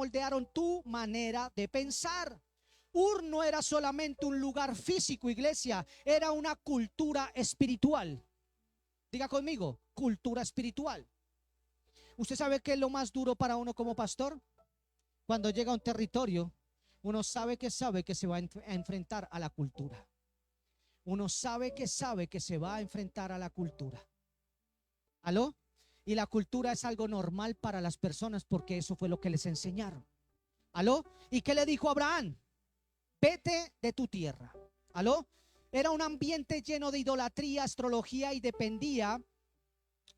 moldearon tu manera de pensar. Ur no era solamente un lugar físico, iglesia, era una cultura espiritual. Diga conmigo, cultura espiritual. ¿Usted sabe qué es lo más duro para uno como pastor? Cuando llega a un territorio, uno sabe que se va a enfrentar a la cultura. Uno sabe que se va a enfrentar a la cultura. ¿Aló? Y la cultura es algo normal para las personas porque eso fue lo que les enseñaron. ¿Aló? ¿Y qué le dijo Abraham? Vete de tu tierra. ¿Aló? Era un ambiente lleno de idolatría, astrología y dependía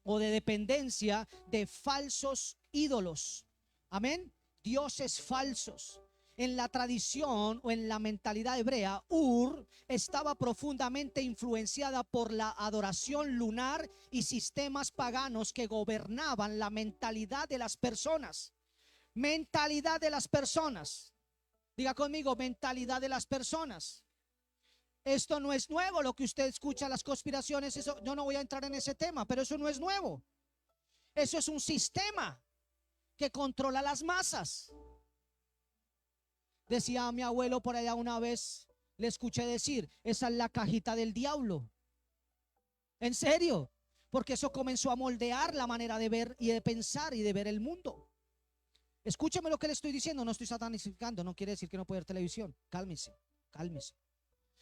o de dependencia de falsos ídolos. Amén. Dioses falsos. En la tradición o en la mentalidad hebrea, Ur estaba profundamente influenciada por la adoración lunar y sistemas paganos que gobernaban la mentalidad de las personas. Mentalidad de las personas. Diga conmigo, mentalidad de las personas. Esto no es nuevo, lo que usted escucha, las conspiraciones, eso, yo no voy a entrar en ese tema, pero eso no es nuevo. Eso es un sistema que controla las masas. Decía mi abuelo por allá una vez, le escuché decir, esa es la cajita del diablo. En serio, porque eso comenzó a moldear la manera de ver y de pensar y de ver el mundo. Escúcheme lo que le estoy diciendo, no estoy satanizando, no quiere decir que no puede ver televisión. Cálmese, cálmese.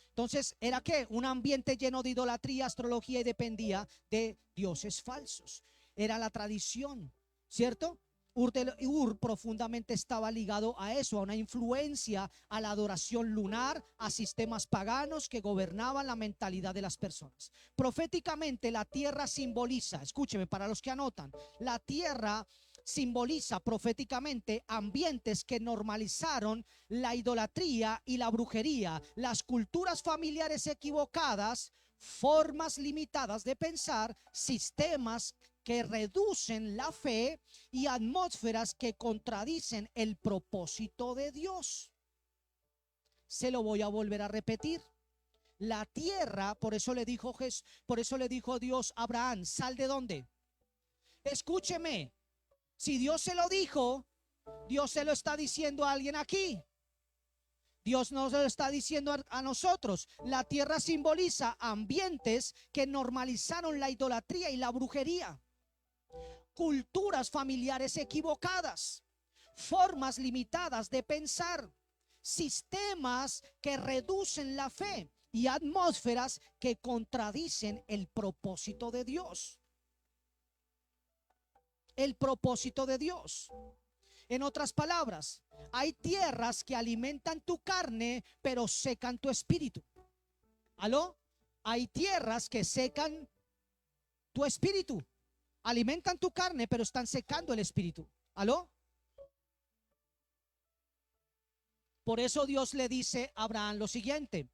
Entonces, ¿era qué? Un ambiente lleno de idolatría, astrología y dependía de dioses falsos. Era la tradición, ¿cierto? Ur profundamente estaba ligado a eso, a una influencia, a la adoración lunar, a sistemas paganos que gobernaban la mentalidad de las personas. Proféticamente, la tierra simboliza, escúcheme para los que anotan, la tierra simboliza proféticamente ambientes que normalizaron la idolatría y la brujería, las culturas familiares equivocadas, formas limitadas de pensar, sistemas que reducen la fe y atmósferas que contradicen el propósito de Dios. Se lo voy a volver a repetir. La tierra, por eso le dijo Dios a Abraham, ¿sal de dónde? Escúcheme. Si Dios se lo dijo, Dios se lo está diciendo a alguien aquí. Dios no se lo está diciendo a nosotros. La tierra simboliza ambientes que normalizaron la idolatría y la brujería, culturas familiares equivocadas, formas limitadas de pensar, sistemas que reducen la fe y atmósferas que contradicen el propósito de Dios. El propósito de Dios. En otras palabras, hay tierras que alimentan tu carne, pero secan tu espíritu. ¿Aló? Hay tierras que secan tu espíritu. Alimentan tu carne, pero están secando el espíritu. ¿Aló? Por eso Dios le dice a Abraham lo siguiente: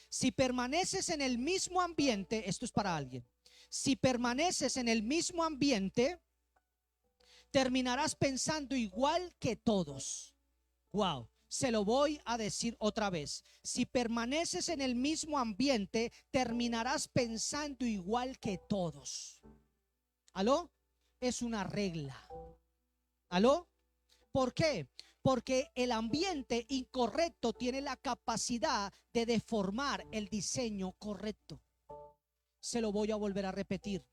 si permaneces en el mismo ambiente, esto es para alguien. Si permaneces en el mismo ambiente, terminarás pensando igual que todos. Wow, se lo voy a decir otra vez. Si permaneces en el mismo ambiente, terminarás pensando igual que todos. ¿Aló? Es una regla. ¿Aló? ¿Por qué? Porque el ambiente incorrecto tiene la capacidad de deformar el diseño correcto. Se lo voy a volver a repetir.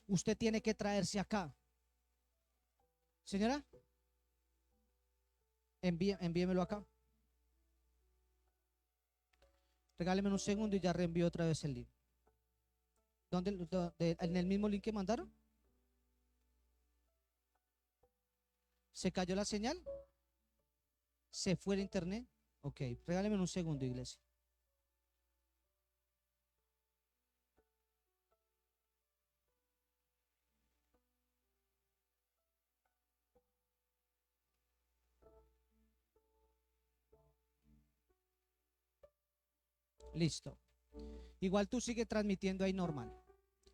Usted tiene que traerse acá. Señora, envíemelo acá. Regáleme un segundo y ya reenvío otra vez el link. ¿En el mismo link que mandaron? ¿Se cayó la señal? ¿Se fue el internet? Ok, regáleme un segundo, iglesia. Listo. Igual tú sigue transmitiendo ahí normal.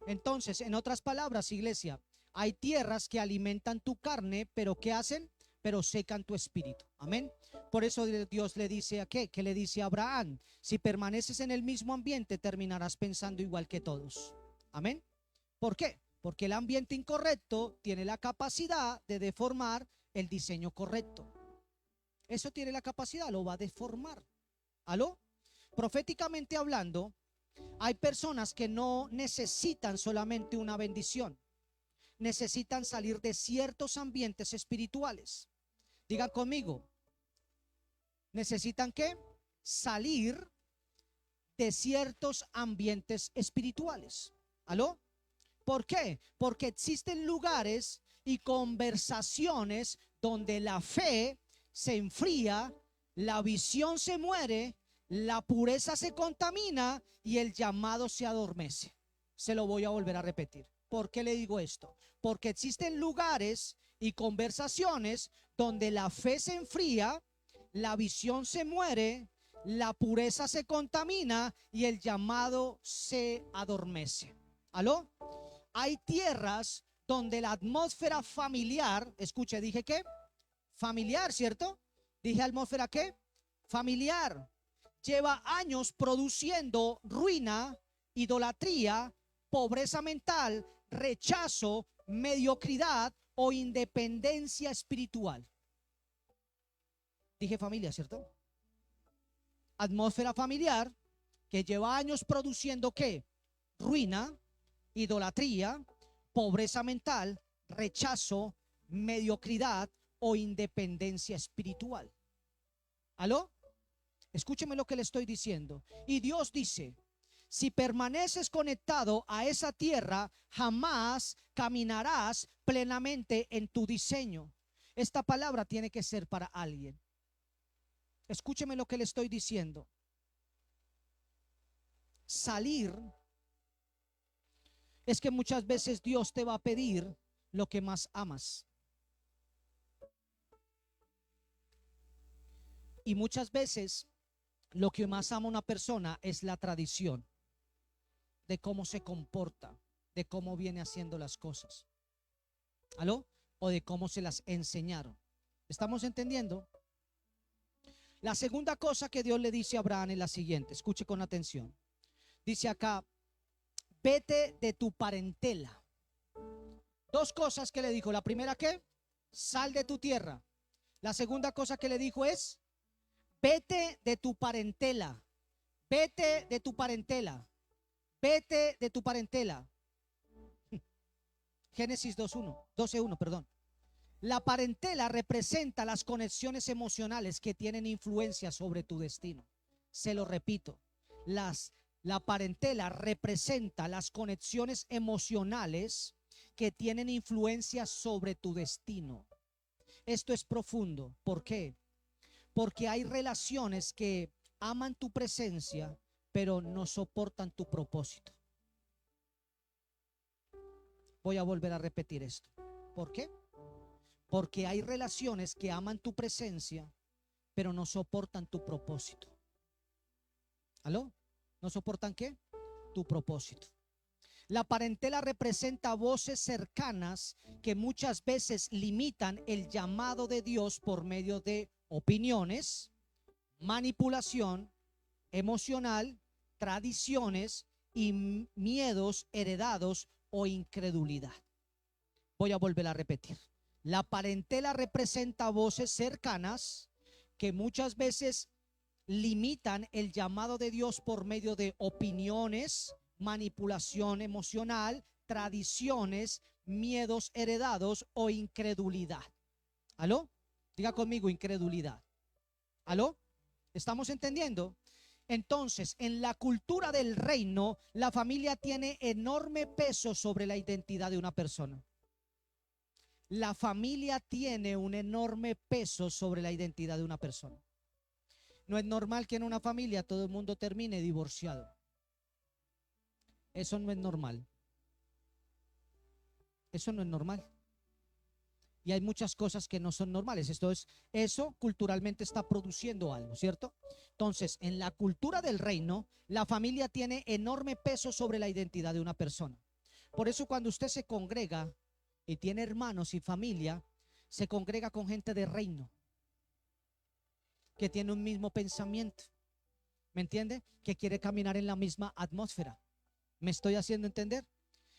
Entonces, en otras palabras, iglesia, hay tierras que alimentan tu carne, pero ¿qué hacen? Pero secan tu espíritu. Amén. Por eso Dios le dice a ¿qué le dice a Abraham? Si permaneces en el mismo ambiente, terminarás pensando igual que todos. Amén. ¿Por qué? Porque el ambiente incorrecto tiene la capacidad de deformar el diseño correcto. Eso tiene la capacidad, lo va a deformar. ¿Aló? Proféticamente hablando, hay personas que no necesitan solamente una bendición, necesitan salir de ciertos ambientes espirituales. Digan conmigo, ¿necesitan qué? Salir de ciertos ambientes espirituales. ¿Aló? ¿Por qué? Porque existen lugares y conversaciones donde la fe se enfría, la visión se muere, la pureza se contamina y el llamado se adormece. Se lo voy a volver a repetir. ¿Por qué le digo esto? Porque existen lugares y conversaciones donde la fe se enfría, la visión se muere, la pureza se contamina y el llamado se adormece. ¿Aló? Hay tierras donde la atmósfera familiar, escuche, dije que familiar, ¿cierto? Dije atmósfera ¿qué? Familiar. Lleva años produciendo ruina, idolatría, pobreza mental, rechazo, mediocridad o independencia espiritual. Dije familia, ¿cierto? Atmósfera familiar que lleva años produciendo ¿qué? Ruina, idolatría, pobreza mental, rechazo, mediocridad o independencia espiritual. ¿Aló? Escúcheme lo que le estoy diciendo. Y Dios dice, si permaneces conectado a esa tierra, jamás caminarás plenamente en tu diseño. Esta palabra tiene que ser para alguien. Escúcheme lo que le estoy diciendo. Salir es que muchas veces Dios te va a pedir lo que más amas. Y muchas veces lo que más ama una persona es la tradición de cómo se comporta, de cómo viene haciendo las cosas. ¿Aló? O de cómo se las enseñaron. ¿Estamos entendiendo? La segunda cosa que Dios le dice a Abraham es la siguiente. Escuche con atención. Dice acá, vete de tu parentela. Dos cosas que le dijo. La primera, ¿qué? Sal de tu tierra. La segunda cosa que le dijo es, vete de tu parentela. Vete de tu parentela. Vete de tu parentela. Génesis 12:1, perdón. La parentela representa las conexiones emocionales que tienen influencia sobre tu destino. Se lo repito. La parentela representa las conexiones emocionales que tienen influencia sobre tu destino. Esto es profundo. ¿Por qué? Porque hay relaciones que aman tu presencia, pero no soportan tu propósito. Voy a volver a repetir esto. ¿Por qué? Porque hay relaciones que aman tu presencia, pero no soportan tu propósito. ¿Aló? ¿No soportan qué? Tu propósito. La parentela representa voces cercanas que muchas veces limitan el llamado de Dios por medio de opiniones, manipulación emocional, tradiciones y miedos heredados o incredulidad. Voy a volver a repetir. La parentela representa voces cercanas que muchas veces limitan el llamado de Dios por medio de opiniones, manipulación emocional, tradiciones, miedos heredados o incredulidad. ¿Aló? Diga conmigo incredulidad. ¿Aló? ¿Estamos entendiendo? Entonces, en la cultura del reino, la familia tiene enorme peso sobre la identidad de una persona. La familia tiene un enorme peso sobre la identidad de una persona. No es normal que en una familia todo el mundo termine divorciado. Eso no es normal. Eso no es normal. Y hay muchas cosas que no son normales. Eso culturalmente está produciendo algo, ¿cierto? Entonces, en la cultura del reino, la familia tiene enorme peso sobre la identidad de una persona. Por eso cuando usted se congrega y tiene hermanos y familia, se congrega con gente de reino, que tiene un mismo pensamiento. ¿Me entiende? Que quiere caminar en la misma atmósfera. ¿Me estoy haciendo entender?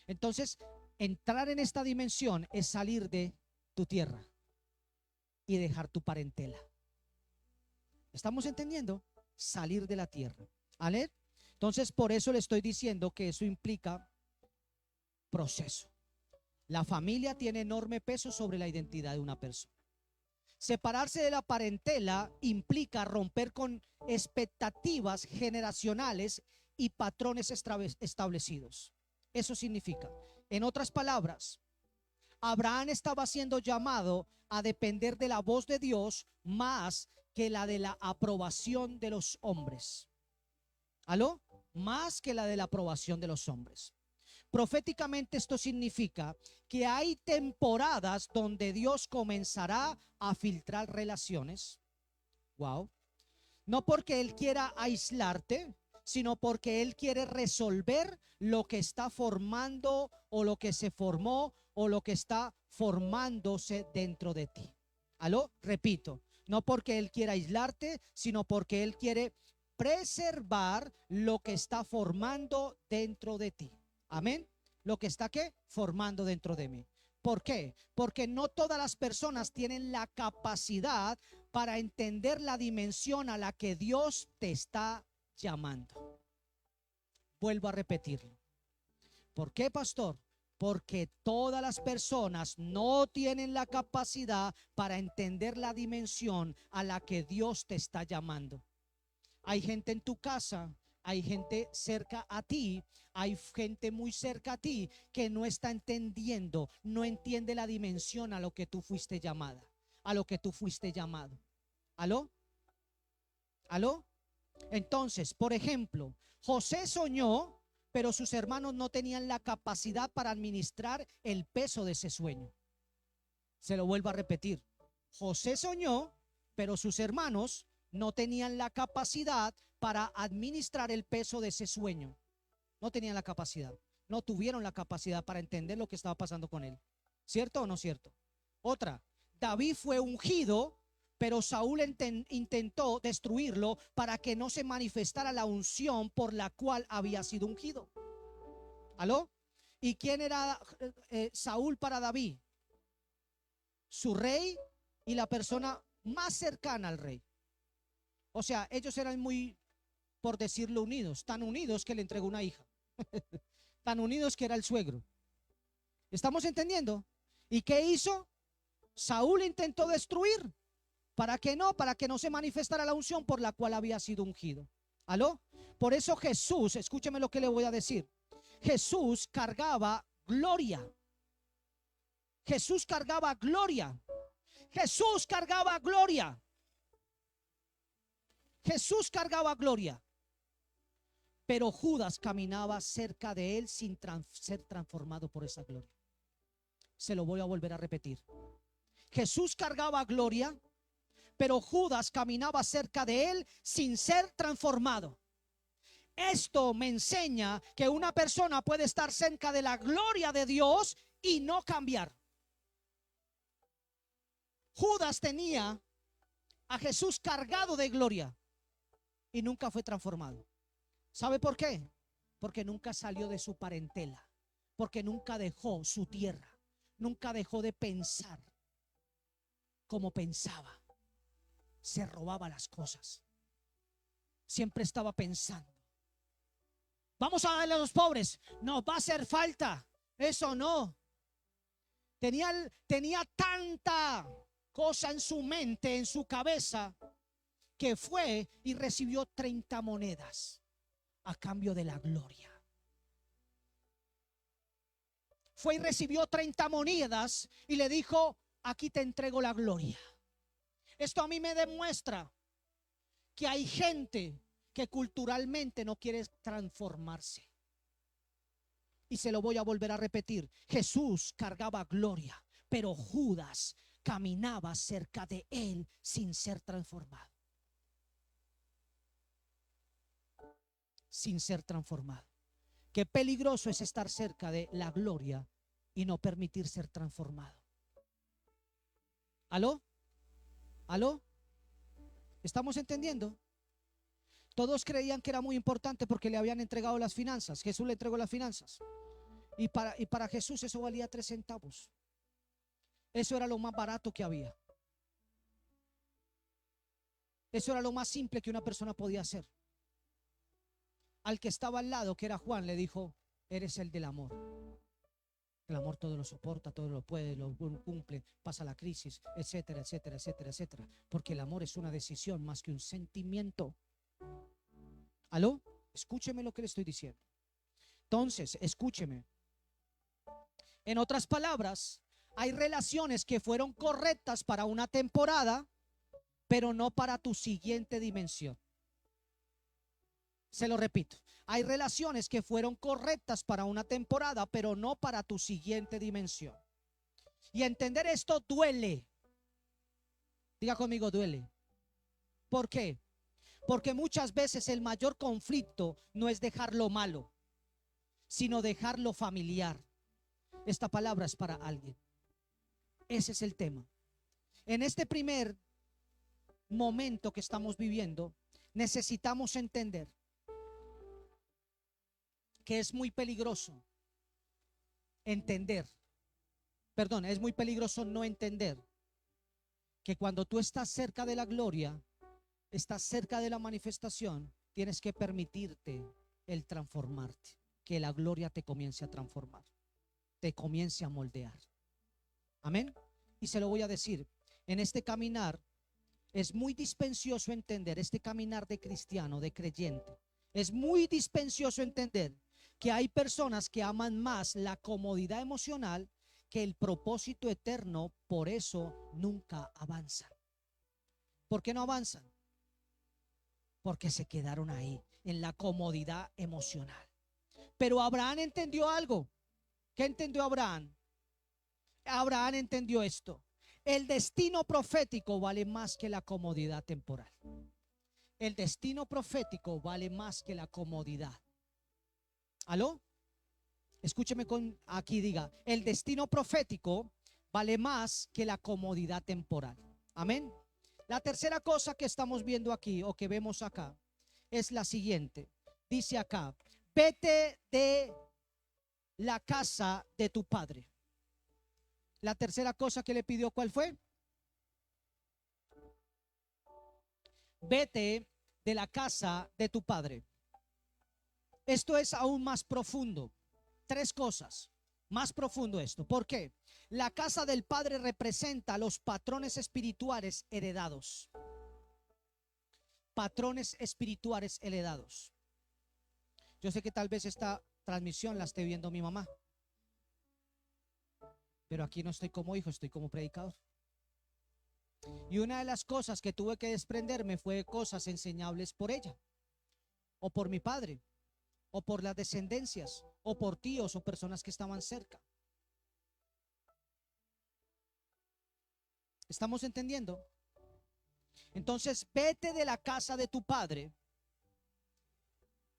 Entonces, entrar en esta dimensión es salir de tu tierra. y dejar tu parentela. ¿Estamos entendiendo? Salir de la tierra. ¿Vale? Entonces, por eso le estoy diciendo que eso implica proceso. La familia tiene enorme peso sobre la identidad de una persona. Separarse de la parentela implica romper con expectativas generacionales y patrones establecidos. Eso significa, en otras palabras, Abraham estaba siendo llamado a depender de la voz de Dios más que la de la aprobación de los hombres. ¿Aló? Más que la de la aprobación de los hombres. Proféticamente esto significa que hay temporadas donde Dios comenzará a filtrar relaciones. Wow. No porque Él quiera aislarte, sino porque Él quiere resolver lo que está formando o lo que se formó o lo que está formándose dentro de ti. ¿Aló? Repito, no porque Él quiera aislarte, sino porque Él quiere preservar lo que está formando dentro de ti. Amén. Lo que está ¿qué? Formando dentro de mí. ¿Por qué? Porque no todas las personas tienen la capacidad para entender la dimensión a la que Dios te está llamando. Vuelvo a repetirlo. ¿Por qué, pastor? Porque todas las personas no tienen la capacidad para entender la dimensión a la que Dios te está llamando. Hay gente en tu casa, hay gente cerca a ti, hay gente muy cerca a ti que no está entendiendo, no entiende la dimensión a lo que tú fuiste llamada, a lo que tú fuiste llamado. ¿Aló? ¿Aló? Entonces, por ejemplo, José soñó, pero sus hermanos no tenían la capacidad para administrar el peso de ese sueño. Se lo vuelvo a repetir. José soñó, pero sus hermanos no tenían la capacidad para administrar el peso de ese sueño. No tenían la capacidad. No tuvieron la capacidad para entender lo que estaba pasando con él. ¿Cierto o no cierto? Otra, David fue ungido, pero Saúl intentó destruirlo para que no se manifestara la unción por la cual había sido ungido. ¿Aló? ¿Y quién era Saúl para David? Su rey y la persona más cercana al rey. O sea, ellos eran muy, por decirlo, unidos. Tan unidos que le entregó una hija. Tan unidos que era el suegro. ¿Estamos entendiendo? ¿Y qué hizo? Saúl intentó destruir. ¿Para qué no? Para que no se manifestara la unción por la cual había sido ungido. ¿Aló? Por eso Jesús, escúcheme lo que le voy a decir. Jesús cargaba gloria. Jesús cargaba gloria. Jesús cargaba gloria. Jesús cargaba gloria. Pero Judas caminaba cerca de él sin ser transformado por esa gloria. Se lo voy a volver a repetir. Jesús cargaba gloria, pero Judas caminaba cerca de él sin ser transformado. Esto me enseña que una persona puede estar cerca de la gloria de Dios y no cambiar. Judas tenía a Jesús cargado de gloria y nunca fue transformado. ¿Sabe por qué? Porque nunca salió de su parentela, porque nunca dejó su tierra, nunca dejó de pensar como pensaba. Se robaba las cosas. Siempre estaba pensando: vamos a darle a los pobres, nos va a hacer falta. Eso no. Tenía tanta cosa en su mente, en su cabeza, que fue y recibió 30 monedas a cambio de la gloria. Fue y recibió 30 monedas y le dijo: aquí te entrego la gloria. Esto a mí me demuestra que hay gente que culturalmente no quiere transformarse. Y se lo voy a volver a repetir. Jesús cargaba gloria, pero Judas caminaba cerca de él sin ser transformado. Sin ser transformado. Qué peligroso es estar cerca de la gloria y no permitir ser transformado. ¿Aló? ¿Aló? ¿Estamos entendiendo? Todos creían que era muy importante porque le habían entregado las finanzas. Jesús le entregó las finanzas. Y para Jesús eso valía 3 centavos. Eso era lo más barato que había. Eso era lo más simple que una persona podía hacer. Al que estaba al lado, que era Juan, le dijo: eres el del amor. El amor todo lo soporta, todo lo puede, lo cumple, pasa la crisis, etcétera, etcétera, etcétera, etcétera. Porque el amor es una decisión más que un sentimiento. ¿Aló? Escúcheme lo que le estoy diciendo. Entonces, escúcheme. En otras palabras, hay relaciones que fueron correctas para una temporada, pero no para tu siguiente dimensión. Se lo repito. Hay relaciones que fueron correctas para una temporada, pero no para tu siguiente dimensión. Y entender esto duele. Diga conmigo, duele. ¿Por qué? Porque muchas veces el mayor conflicto no es dejar lo malo, sino dejar lo familiar. Esta palabra es para alguien. Ese es el tema. En este primer momento que estamos viviendo, necesitamos entender que es muy peligroso es muy peligroso no entender que cuando tú estás cerca de la gloria, estás cerca de la manifestación, tienes que permitirte el transformarte, que la gloria te comience a transformar, te comience a moldear. Amén. Y se lo voy a decir, en este caminar es muy dispendioso entender, este caminar de cristiano, de creyente, es muy dispendioso entender que hay personas que aman más la comodidad emocional que el propósito eterno. Por eso nunca avanzan. ¿Por qué no avanzan? Porque se quedaron ahí, en la comodidad emocional. Pero Abraham entendió algo. ¿Qué entendió Abraham? Abraham entendió esto: el destino profético vale más que la comodidad temporal. El destino profético vale más que la comodidad. ¿Aló? Escúcheme con aquí, diga: el destino profético vale más que la comodidad temporal. Amén. La tercera cosa que estamos viendo aquí, o que vemos acá, es la siguiente. Dice acá: vete de la casa de tu padre. La tercera cosa que le pidió, ¿cuál fue? Vete de la casa de tu padre. Esto es aún más profundo. Tres cosas. Más profundo esto. ¿Por qué? La casa del padre representa los patrones espirituales heredados. Patrones espirituales heredados. Yo sé que tal vez esta transmisión la esté viendo mi mamá, pero aquí no estoy como hijo, estoy como predicador. Y una de las cosas que tuve que desprenderme fue cosas enseñables por ella, o por mi padre, o por las descendencias, o por tíos o personas que estaban cerca. ¿Estamos entendiendo? Entonces, vete de la casa de tu padre.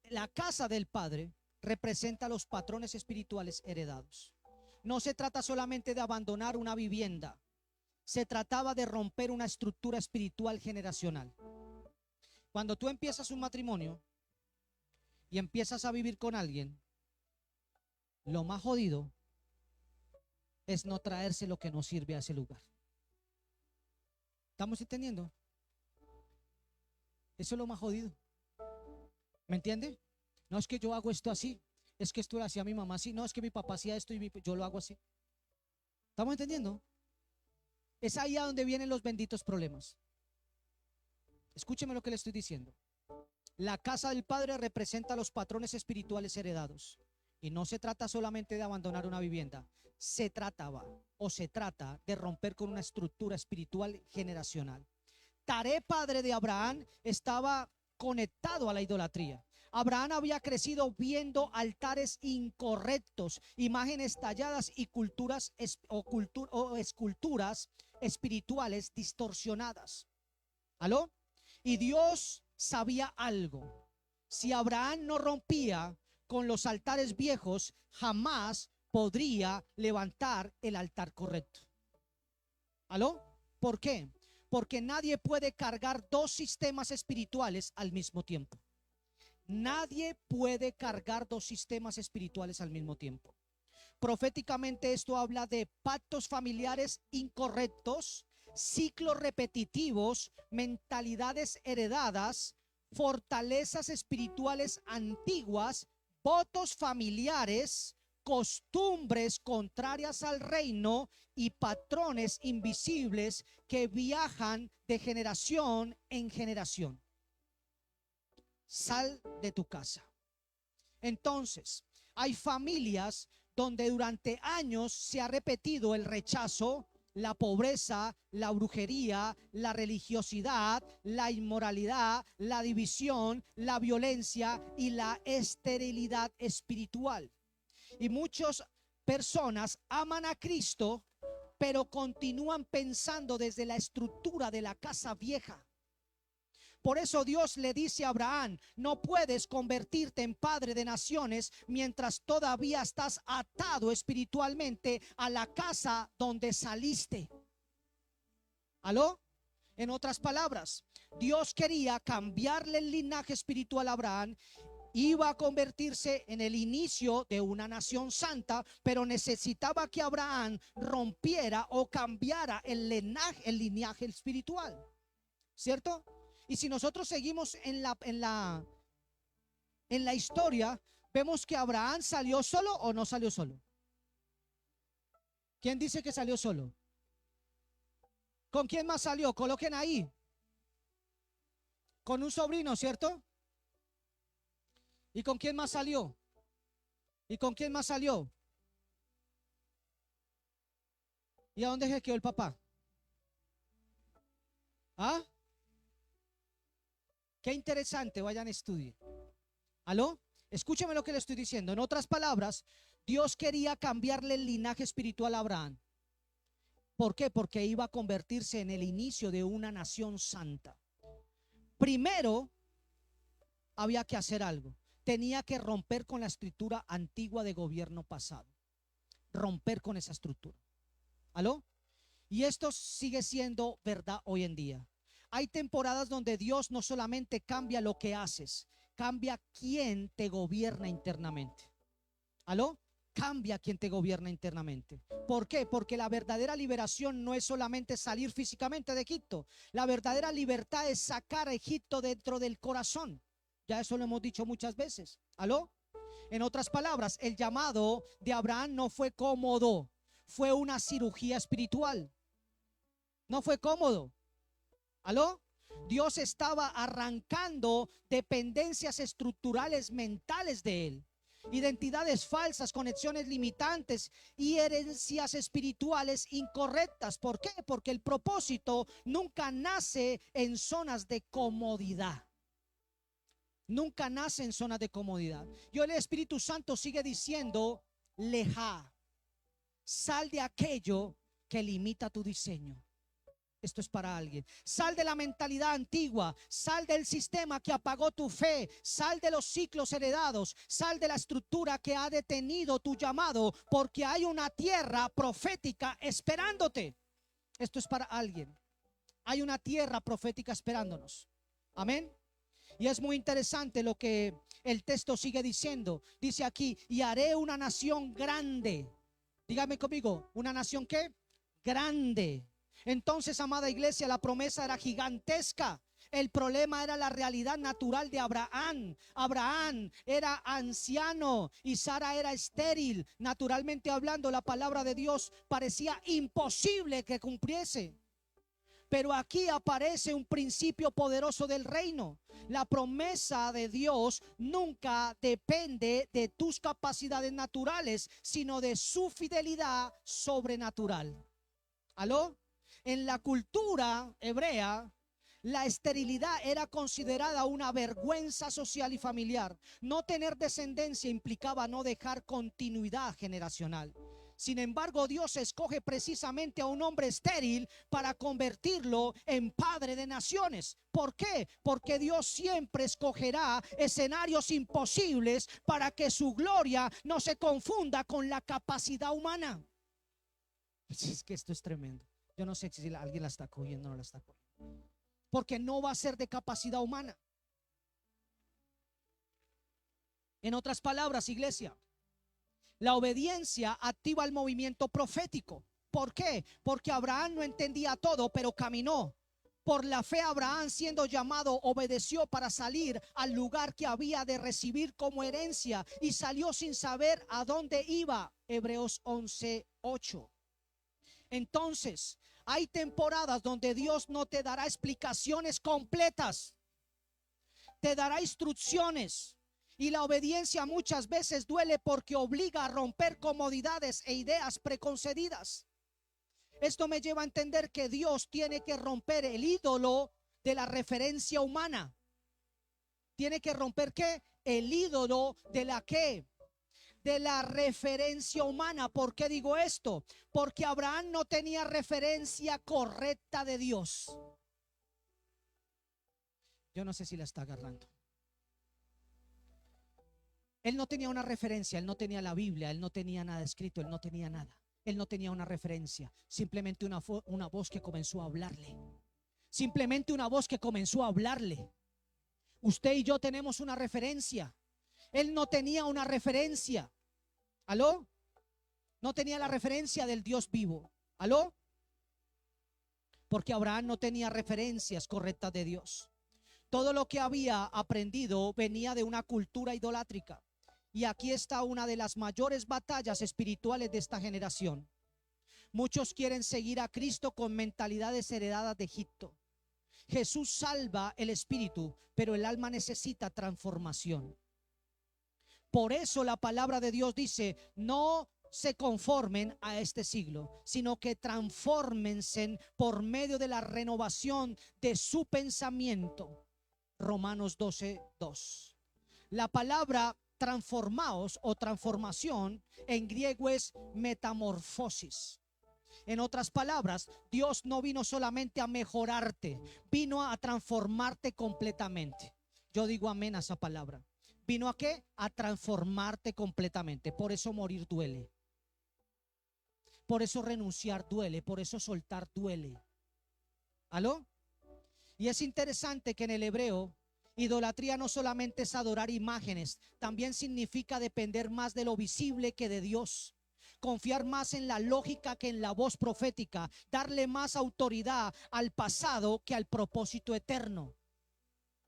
La casa del padre representa los patrones espirituales heredados. No se trata solamente de abandonar una vivienda, se trataba de romper una estructura espiritual generacional. Cuando tú empiezas un matrimonio y empiezas a vivir con alguien, lo más jodido es no traerse lo que no sirve a ese lugar. ¿Estamos entendiendo? Eso es lo más jodido. ¿Me entiende? No es que yo hago esto así, es que esto lo hacía mi mamá así, no es que mi papá hacía esto y yo lo hago así. ¿Estamos entendiendo? Es ahí a donde vienen los benditos problemas. Escúcheme lo que le estoy diciendo. La casa del padre representa los patrones espirituales heredados. Y no se trata solamente de abandonar una vivienda. Se trataba o se trata de romper con una estructura espiritual generacional. Taré, padre de Abraham, estaba conectado a la idolatría. Abraham había crecido viendo altares incorrectos, imágenes talladas y esculturas espirituales distorsionadas. ¿Aló? Y Dios sabía algo. Si Abraham no rompía con los altares viejos, jamás podría levantar el altar correcto. ¿Aló? ¿Por qué? Porque nadie puede cargar dos sistemas espirituales al mismo tiempo. Nadie puede cargar dos sistemas espirituales al mismo tiempo. Proféticamente esto habla de pactos familiares incorrectos, ciclos repetitivos, mentalidades heredadas, fortalezas espirituales antiguas, votos familiares, costumbres contrarias al reino y patrones invisibles que viajan de generación en generación. Sal de tu casa. Entonces, hay familias donde durante años se ha repetido el rechazo, la pobreza, la brujería, la religiosidad, la inmoralidad, la división, la violencia y la esterilidad espiritual. Y muchas personas aman a Cristo, pero continúan pensando desde la estructura de la casa vieja. Por eso Dios le dice a Abraham: no puedes convertirte en padre de naciones mientras todavía estás atado espiritualmente a la casa donde saliste. ¿Aló? En otras palabras, Dios quería cambiarle el linaje espiritual a Abraham. Iba a convertirse en el inicio de una nación santa, pero necesitaba que Abraham rompiera o cambiara el linaje espiritual, ¿cierto? Y si nosotros seguimos en la historia, vemos que Abraham salió solo o no salió solo. ¿Quién dice que salió solo? ¿Con quién más salió? Coloquen ahí. Con un sobrino, ¿cierto? ¿Y con quién más salió? ¿Y con quién más salió? ¿Y a dónde se quedó el papá? ¿Ah? Qué interesante, vayan a estudiar. ¿Aló? Escúcheme lo que le estoy diciendo. En otras palabras, Dios quería cambiarle el linaje espiritual a Abraham. ¿Por qué? Porque iba a convertirse en el inicio de una nación santa. Primero, había que hacer algo. Tenía que romper con la estructura antigua de gobierno pasado. Romper con esa estructura. ¿Aló? Y esto sigue siendo verdad hoy en día. Hay temporadas donde Dios no solamente cambia lo que haces, cambia quién te gobierna internamente. ¿Aló? Cambia quien te gobierna internamente. ¿Por qué? Porque la verdadera liberación no es solamente salir físicamente de Egipto. La verdadera libertad es sacar a Egipto dentro del corazón. Ya eso lo hemos dicho muchas veces. ¿Aló? En otras palabras, el llamado de Abraham no fue cómodo, fue una cirugía espiritual. No fue cómodo. ¿Aló? Dios estaba arrancando dependencias estructurales mentales de él, identidades falsas, conexiones limitantes y herencias espirituales incorrectas. ¿Por qué? Porque el propósito nunca nace en zonas de comodidad. Nunca nace en zonas de comodidad. Y el Espíritu Santo sigue diciendo: lejá, sal de aquello que limita tu diseño. Esto es para alguien. Sal de la mentalidad antigua, sal del sistema que apagó tu fe, sal de los ciclos heredados, sal de la estructura que ha detenido tu llamado, porque hay una tierra profética esperándote. Esto es para alguien. Hay una tierra profética esperándonos. Amén. Y es muy interesante lo que el texto sigue diciendo. Dice aquí: y haré una nación grande. Dígame conmigo, ¿una nación qué? Grande. Entonces, amada iglesia, la promesa era gigantesca. El problema era la realidad natural de Abraham. Abraham era anciano y Sara era estéril. Naturalmente hablando, la palabra de Dios parecía imposible que cumpliese. Pero aquí aparece un principio poderoso del reino. La promesa de Dios nunca depende de tus capacidades naturales, sino de su fidelidad sobrenatural. ¿Aló? En la cultura hebrea, la esterilidad era considerada una vergüenza social y familiar. No tener descendencia implicaba no dejar continuidad generacional. Sin embargo, Dios escoge precisamente a un hombre estéril para convertirlo en padre de naciones. ¿Por qué? Porque Dios siempre escogerá escenarios imposibles para que su gloria no se confunda con la capacidad humana. Es que esto es tremendo. Yo no sé si alguien la está cogiendo o no la está cogiendo. Porque no va a ser de capacidad humana. En otras palabras, iglesia, la obediencia activa el movimiento profético. ¿Por qué? Porque Abraham no entendía todo, pero caminó. Por la fe Abraham, siendo llamado, obedeció para salir al lugar que había de recibir como herencia y salió sin saber a dónde iba. Hebreos 11:8. Entonces, hay temporadas donde Dios no te dará explicaciones completas, te dará instrucciones. Y la obediencia muchas veces duele porque obliga a romper comodidades e ideas preconcebidas. Esto me lleva a entender que Dios tiene que romper el ídolo de la referencia humana. Tiene que romper ¿qué? El ídolo de la ¿qué? De la referencia humana. ¿Por qué digo esto? Porque Abraham no tenía referencia correcta de Dios. Yo no sé si la está agarrando. Él no tenía una referencia, él no tenía la Biblia, él no tenía nada escrito, él no tenía nada. Él no tenía una referencia, simplemente una voz que comenzó a hablarle. Simplemente una voz que comenzó a hablarle. Usted y yo tenemos una referencia. Él no tenía una referencia. ¿Aló? No tenía la referencia del Dios vivo. ¿Aló? Porque Abraham no tenía referencias correctas de Dios. Todo lo que había aprendido venía de una cultura idolátrica. Y aquí está una de las mayores batallas espirituales de esta generación. Muchos quieren seguir a Cristo con mentalidades heredadas de Egipto. Jesús salva el espíritu, pero el alma necesita transformación. Por eso la palabra de Dios dice: no se conformen a este siglo, sino que transfórmense por medio de la renovación de su pensamiento. Romanos 12:2. La palabra transformaos o transformación en griego es metamorfosis. En otras palabras, Dios no vino solamente a mejorarte, vino a transformarte completamente. Yo digo amén a esa palabra. ¿Vino a qué? A transformarte completamente. Por eso morir duele. Por eso renunciar duele. Por eso soltar duele. ¿Aló? Y es interesante que en el hebreo, idolatría no solamente es adorar imágenes, también significa depender más de lo visible que de Dios. Confiar más en la lógica que en la voz profética. Darle más autoridad al pasado que al propósito eterno.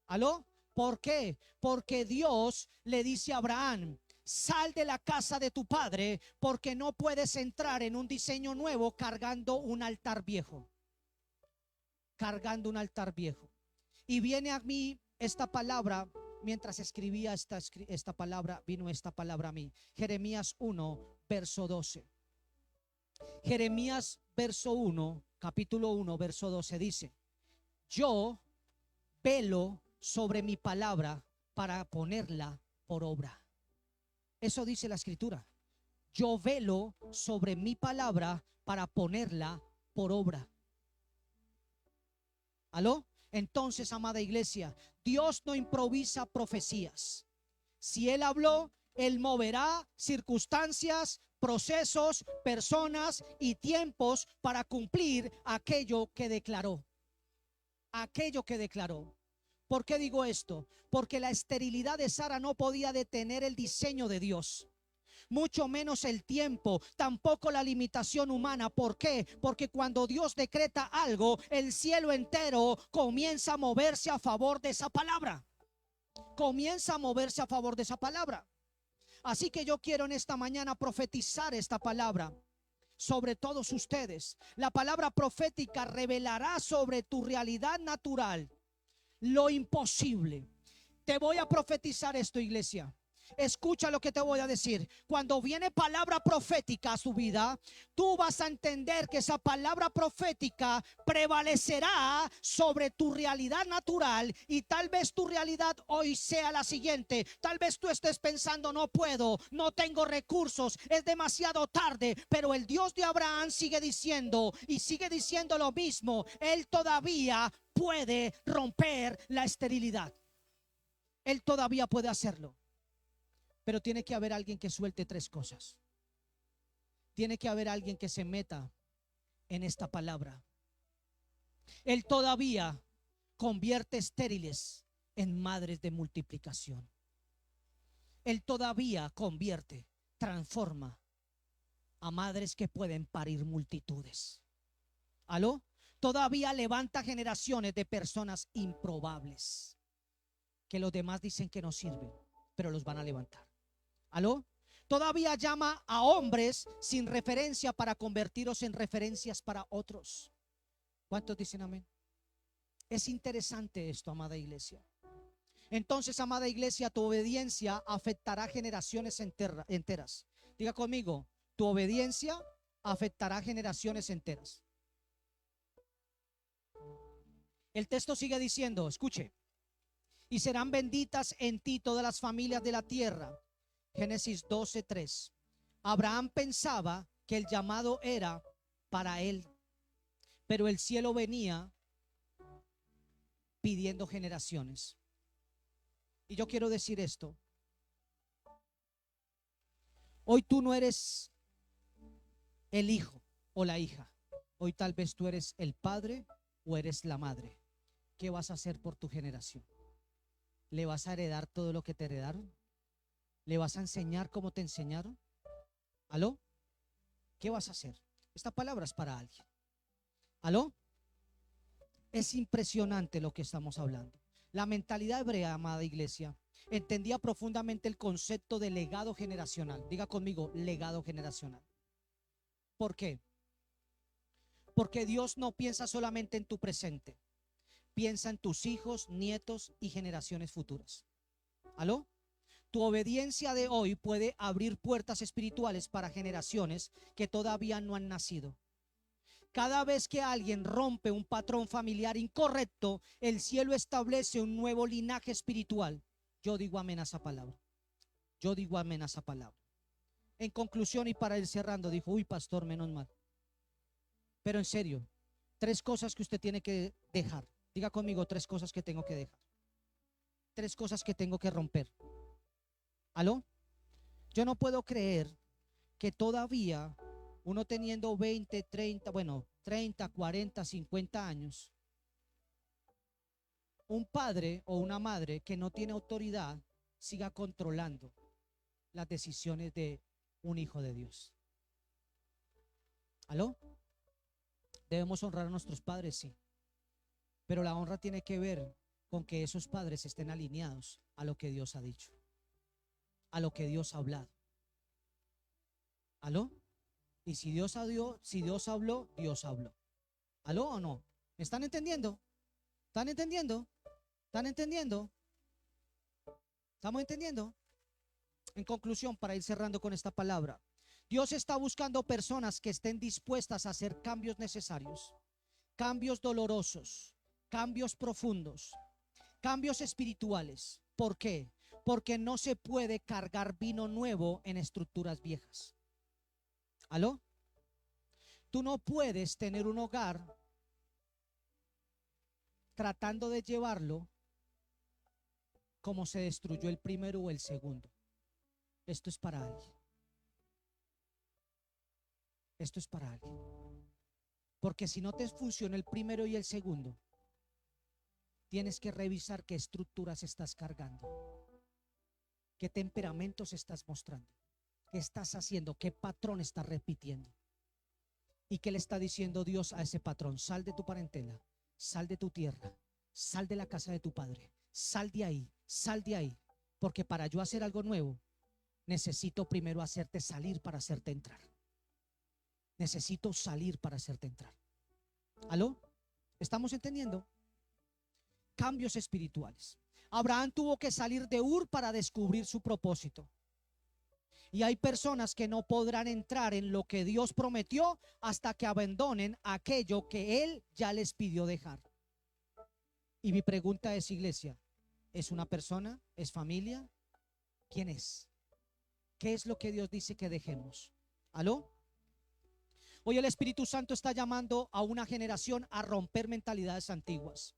¿Aló? ¿Por qué? Porque Dios le dice a Abraham: sal de la casa de tu padre, porque no puedes entrar en un diseño nuevo cargando un altar viejo. Cargando un altar viejo. Y viene a mí esta palabra. Mientras escribía esta palabra, vino esta palabra a mí. Jeremías 1, verso 12. Jeremías verso 1, capítulo 1, verso 12 dice: yo velo sobre mi palabra para ponerla por obra. Eso dice la escritura. Yo velo sobre mi palabra para ponerla por obra. ¿Aló? Entonces, amada iglesia, Dios no improvisa profecías. Si Él habló, Él moverá circunstancias, procesos, personas y tiempos para cumplir aquello que declaró. Aquello que declaró. ¿Por qué digo esto? Porque la esterilidad de Sara no podía detener el diseño de Dios. Mucho menos el tiempo, tampoco la limitación humana. ¿Por qué? Porque cuando Dios decreta algo, el cielo entero comienza a moverse a favor de esa palabra. Comienza a moverse a favor de esa palabra. Así que yo quiero en esta mañana profetizar esta palabra sobre todos ustedes. La palabra profética revelará sobre tu realidad natural lo imposible. Te voy a profetizar esto, iglesia. Escucha lo que te voy a decir. Cuando viene palabra profética a su vida, tú vas a entender que esa palabra profética prevalecerá sobre tu realidad natural. Y tal vez tu realidad hoy sea la siguiente. Tal vez tú estés pensando: no puedo, no tengo recursos, es demasiado tarde. Pero el Dios de Abraham sigue diciendo y sigue diciendo lo mismo. Él todavía puede romper la esterilidad. Él todavía puede hacerlo. Pero tiene que haber alguien que suelte tres cosas. Tiene que haber alguien que se meta en esta palabra. Él todavía convierte estériles en madres de multiplicación. Él todavía convierte, transforma a madres que pueden parir multitudes. ¿Aló? Todavía levanta generaciones de personas improbables, que los demás dicen que no sirven, pero los van a levantar. ¿Aló? Todavía llama a hombres sin referencia para convertirlos en referencias para otros. ¿Cuántos dicen amén? Es interesante esto, amada iglesia. Entonces, amada iglesia, tu obediencia afectará generaciones enteras. Diga conmigo, tu obediencia afectará generaciones enteras. El texto sigue diciendo, escuche, y serán benditas en ti todas las familias de la tierra. Génesis 12:3. Abraham pensaba que el llamado era para él, pero el cielo venía pidiendo generaciones. Y yo quiero decir esto. Hoy tú no eres el hijo o la hija. Hoy tal vez tú eres el padre o eres la madre. ¿Qué vas a hacer por tu generación? ¿Le vas a heredar todo lo que te heredaron? ¿Le vas a enseñar como te enseñaron? ¿Aló? ¿Qué vas a hacer? Esta palabra es para alguien. ¿Aló? Es impresionante lo que estamos hablando. La mentalidad hebrea, amada iglesia, entendía profundamente el concepto de legado generacional. Diga conmigo, legado generacional. ¿Por qué? Porque Dios no piensa solamente en tu presente, piensa en tus hijos, nietos y generaciones futuras. ¿Aló? Tu obediencia de hoy puede abrir puertas espirituales para generaciones que todavía no han nacido. Cada vez que alguien rompe un patrón familiar incorrecto, el cielo establece un nuevo linaje espiritual. Yo digo amén a esa palabra. Yo digo amén a esa palabra. En conclusión y para ir cerrando, dijo, uy, pastor, menos mal. Pero en serio, 3 cosas que usted tiene que dejar. Diga conmigo 3 cosas que tengo que dejar. 3 cosas que tengo que romper. ¿Aló? Yo no puedo creer que todavía uno teniendo 20, 30, bueno, 30, 40, 50 años, un padre o una madre que no tiene autoridad siga controlando las decisiones de un hijo de Dios. ¿Aló? Debemos honrar a nuestros padres, sí, pero la honra tiene que ver con que esos padres estén alineados a lo que Dios ha dicho, a lo que Dios ha hablado. ¿Aló? Y si Dios habló, Dios habló. ¿Aló o no? ¿Me están entendiendo? ¿Están entendiendo? ¿Están entendiendo? ¿Estamos entendiendo? En conclusión, para ir cerrando con esta palabra, Dios está buscando personas que estén dispuestas a hacer cambios necesarios, cambios dolorosos, cambios profundos, cambios espirituales. ¿Por qué? Porque no se puede cargar vino nuevo en estructuras viejas. ¿Aló? Tú no puedes tener un hogar tratando de llevarlo como se destruyó el primero o el segundo. Esto es para alguien. Esto es para alguien. Porque si no te funciona el primero y el segundo, tienes que revisar qué estructuras estás cargando, qué temperamentos estás mostrando, qué estás haciendo, qué patrón estás repitiendo. ¿Y qué le está diciendo Dios a ese patrón? Sal de tu parentela, sal de tu tierra, sal de la casa de tu padre, sal de ahí, porque para yo hacer algo nuevo, necesito primero hacerte salir para hacerte entrar. Necesito salir para hacerte entrar. ¿Aló? ¿Estamos entendiendo? Cambios espirituales. Abraham tuvo que salir de Ur para descubrir su propósito. Y hay personas que no podrán entrar en lo que Dios prometió hasta que abandonen aquello que Él ya les pidió dejar. Y mi pregunta es, iglesia, ¿es una persona? ¿Es familia? ¿Quién es? ¿Qué es lo que Dios dice que dejemos? ¿Aló? Hoy el Espíritu Santo está llamando a una generación a romper mentalidades antiguas,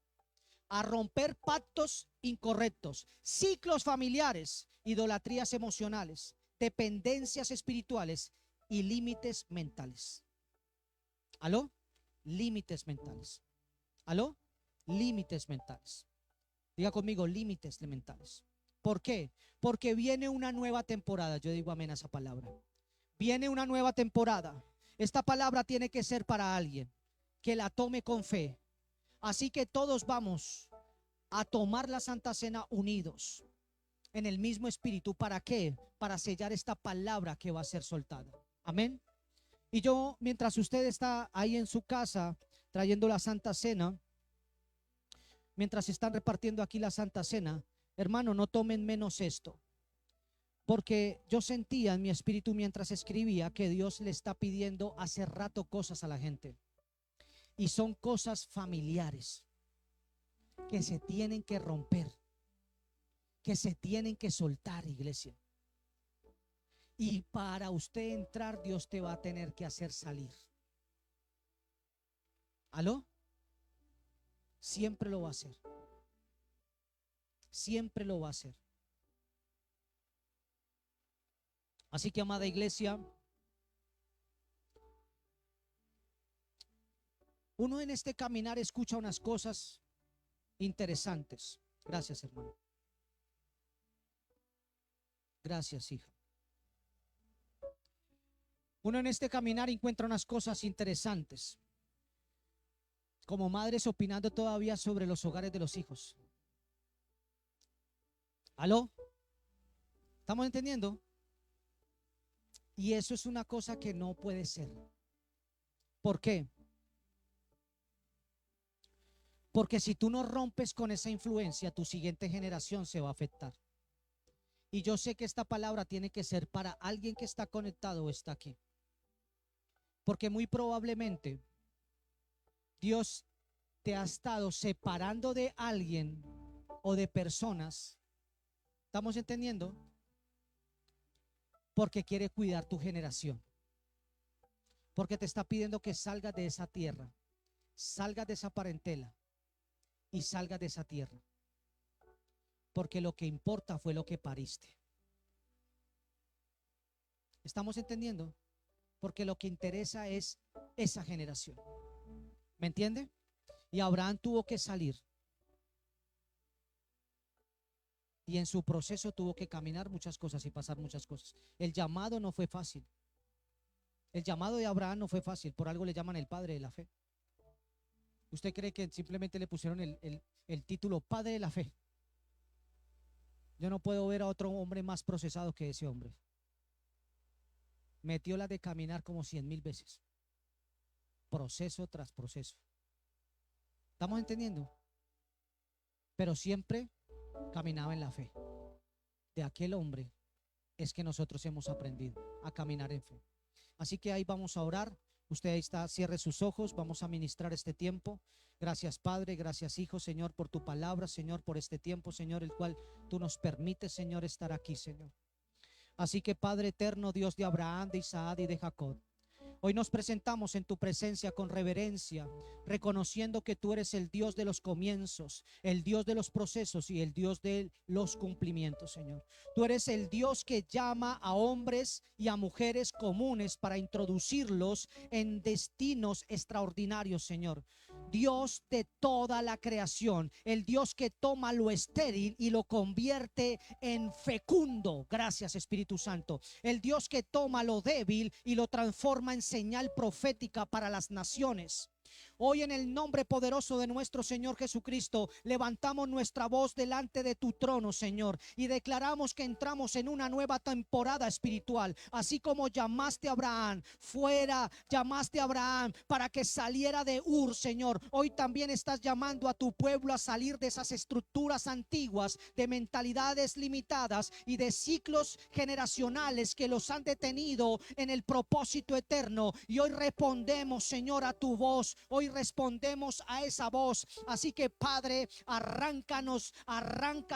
a romper pactos incorrectos, ciclos familiares, idolatrías emocionales, dependencias espirituales y límites mentales. ¿Aló? Límites mentales. ¿Aló? Límites mentales. Diga conmigo, límites mentales. ¿Por qué? Porque viene una nueva temporada. Yo digo amén a esa palabra. Viene una nueva temporada. Esta palabra tiene que ser para alguien que la tome con fe. Así que todos vamos a tomar la Santa Cena unidos en el mismo espíritu. ¿Para qué? Para sellar esta palabra que va a ser soltada. Amén. Y yo, mientras usted está ahí en su casa trayendo la Santa Cena, mientras están repartiendo aquí la Santa Cena, hermano, no tomen menos esto. Porque yo sentía en mi espíritu mientras escribía que Dios le está pidiendo hace rato cosas a la gente. Y son cosas familiares que se tienen que romper, que se tienen que soltar, iglesia. Y para usted entrar, Dios te va a tener que hacer salir. ¿Aló? Siempre lo va a hacer. Siempre lo va a hacer. Así que, amada iglesia, uno en este caminar escucha unas cosas interesantes. Gracias, hermano. Gracias, hija. Uno en este caminar encuentra unas cosas interesantes, como madres opinando todavía sobre los hogares de los hijos. ¿Aló? ¿Estamos entendiendo? Y eso es una cosa que no puede ser. ¿Por qué? Porque si tú no rompes con esa influencia, tu siguiente generación se va a afectar. Y yo sé que esta palabra tiene que ser para alguien que está conectado o está aquí. Porque muy probablemente Dios te ha estado separando de alguien o de personas. ¿Estamos entendiendo? Porque quiere cuidar tu generación. Porque te está pidiendo que salgas de esa tierra, salgas de esa parentela y salgas de esa tierra. Porque lo que importa fue lo que pariste. ¿Estamos entendiendo? Porque lo que interesa es esa generación. ¿Me entiende? Y Abraham tuvo que salir. Y en su proceso tuvo que caminar muchas cosas y pasar muchas cosas. El llamado no fue fácil. El llamado de Abraham no fue fácil. Por algo le llaman el padre de la fe. ¿Usted cree que simplemente le pusieron el título padre de la fe? Yo no puedo ver a otro hombre más procesado que ese hombre. Metió la de caminar como 100,000 veces. Proceso tras proceso. ¿Estamos entendiendo? Pero siempre caminaba en la fe. De aquel hombre es que nosotros hemos aprendido a caminar en fe. Así que ahí vamos a orar. Usted ahí está, cierre sus ojos, vamos a ministrar este tiempo. Gracias, Padre, gracias, Hijo, Señor, por tu palabra, Señor, por este tiempo, Señor, el cual tú nos permites, Señor, estar aquí, Señor. Así que, Padre eterno, Dios de Abraham, de Isaac y de Jacob, hoy nos presentamos en tu presencia con reverencia, reconociendo que tú eres el Dios de los comienzos, el Dios de los procesos y el Dios de los cumplimientos, Señor. Tú eres el Dios que llama a hombres y a mujeres comunes para introducirlos en destinos extraordinarios, Señor. Dios de toda la creación, el Dios que toma lo estéril y lo convierte en fecundo. Gracias, Espíritu Santo. El Dios que toma lo débil y lo transforma en señal profética para las naciones. Hoy, en el nombre poderoso de nuestro Señor Jesucristo, levantamos nuestra voz delante de tu trono, Señor, y declaramos que entramos en una nueva temporada espiritual. Así como llamaste a Abraham llamaste a Abraham para que saliera de Ur, Señor, hoy también estás llamando a tu pueblo a salir de esas estructuras antiguas, de mentalidades limitadas y de ciclos generacionales que los han detenido en el propósito eterno. Y hoy respondemos, Señor, a tu voz. Hoy respondemos a esa voz. Así que, Padre, arranca,